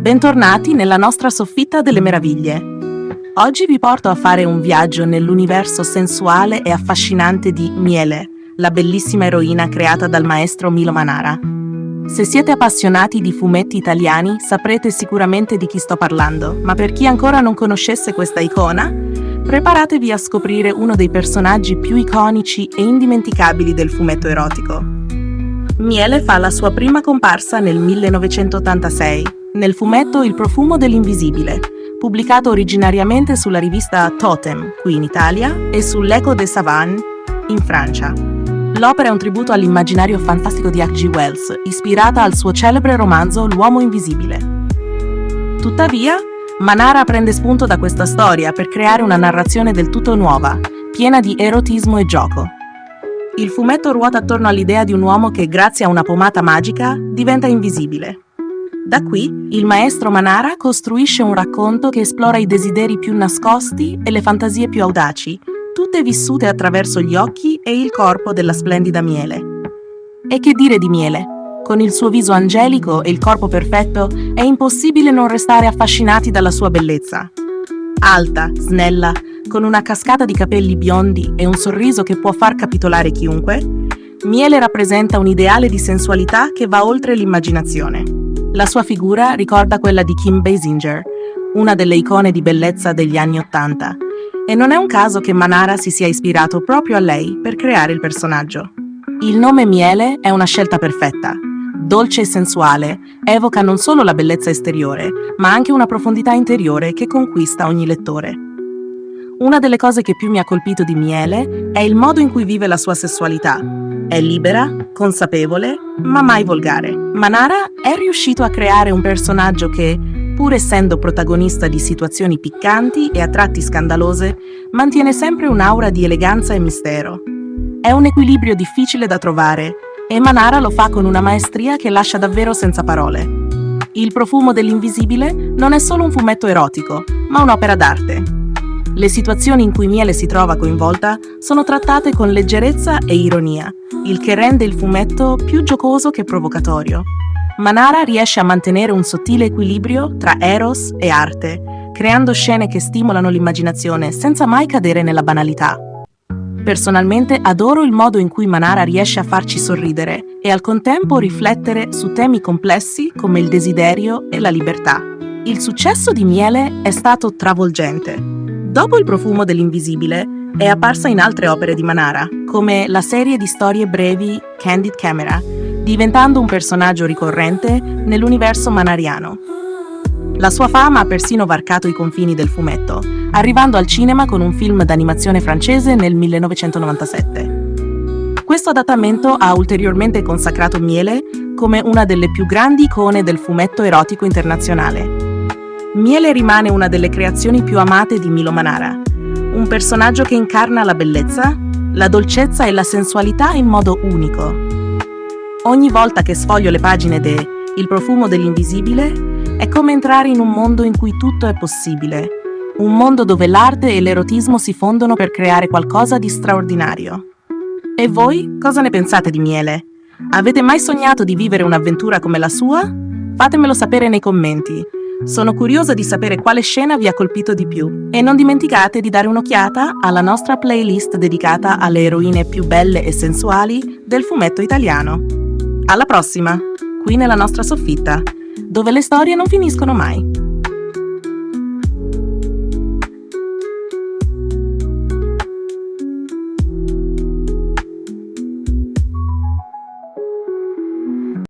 Bentornati nella nostra soffitta delle meraviglie. Oggi vi porto a fare un viaggio nell'universo sensuale e affascinante di Miele, la bellissima eroina creata dal maestro Milo Manara. Se siete appassionati di fumetti italiani, saprete sicuramente di chi sto parlando, ma per chi ancora non conoscesse questa icona, preparatevi a scoprire uno dei personaggi più iconici e indimenticabili del fumetto erotico. Miele fa la sua prima comparsa nel 1986, nel fumetto Il profumo dell'invisibile, pubblicato originariamente sulla rivista Totem, qui in Italia, e sull'Echo des Savants, in Francia. L'opera è un tributo all'immaginario fantastico di H.G. Wells, ispirata al suo celebre romanzo L'uomo invisibile. Tuttavia, Manara prende spunto da questa storia per creare una narrazione del tutto nuova, piena di erotismo e gioco. Il fumetto ruota attorno all'idea di un uomo che, grazie a una pomata magica, diventa invisibile. Da qui, il maestro Manara costruisce un racconto che esplora i desideri più nascosti e le fantasie più audaci, tutte vissute attraverso gli occhi e il corpo della splendida Miele. E che dire di Miele? Con il suo viso angelico e il corpo perfetto, è impossibile non restare affascinati dalla sua bellezza. Alta, snella, con una cascata di capelli biondi e un sorriso che può far capitolare chiunque, Miele rappresenta un ideale di sensualità che va oltre l'immaginazione. La sua figura ricorda quella di Kim Basinger, una delle icone di bellezza degli anni '80, e non è un caso che Manara si sia ispirato proprio a lei per creare il personaggio. Il nome Miele è una scelta perfetta. Dolce e sensuale, evoca non solo la bellezza esteriore, ma anche una profondità interiore che conquista ogni lettore. Una delle cose che più mi ha colpito di Miele è il modo in cui vive la sua sessualità. È libera, consapevole, ma mai volgare. Manara è riuscito a creare un personaggio che, pur essendo protagonista di situazioni piccanti e a tratti scandalose, mantiene sempre un'aura di eleganza e mistero. È un equilibrio difficile da trovare e Manara lo fa con una maestria che lascia davvero senza parole. Il profumo dell'invisibile non è solo un fumetto erotico, ma un'opera d'arte. Le situazioni in cui Miele si trova coinvolta sono trattate con leggerezza e ironia, il che rende il fumetto più giocoso che provocatorio. Manara riesce a mantenere un sottile equilibrio tra eros e arte, creando scene che stimolano l'immaginazione senza mai cadere nella banalità. Personalmente adoro il modo in cui Manara riesce a farci sorridere e al contempo riflettere su temi complessi come il desiderio e la libertà. Il successo di Miele è stato travolgente. Dopo Il profumo dell'invisibile, è apparsa in altre opere di Manara, come la serie di storie brevi Candid Camera, diventando un personaggio ricorrente nell'universo manariano. La sua fama ha persino varcato i confini del fumetto, arrivando al cinema con un film d'animazione francese nel 1997. Questo adattamento ha ulteriormente consacrato Miele come una delle più grandi icone del fumetto erotico internazionale. Miele rimane una delle creazioni più amate di Milo Manara, un personaggio che incarna la bellezza, la dolcezza e la sensualità in modo unico. Ogni volta che sfoglio le pagine de Il profumo dell'invisibile, è come entrare in un mondo in cui tutto è possibile, un mondo dove l'arte e l'erotismo si fondono per creare qualcosa di straordinario. E voi, cosa ne pensate di Miele? Avete mai sognato di vivere un'avventura come la sua? Fatemelo sapere nei commenti. Sono curiosa di sapere quale scena vi ha colpito di più. E non dimenticate di dare un'occhiata alla nostra playlist dedicata alle eroine più belle e sensuali del fumetto italiano. Alla prossima, qui nella nostra soffitta, dove le storie non finiscono mai.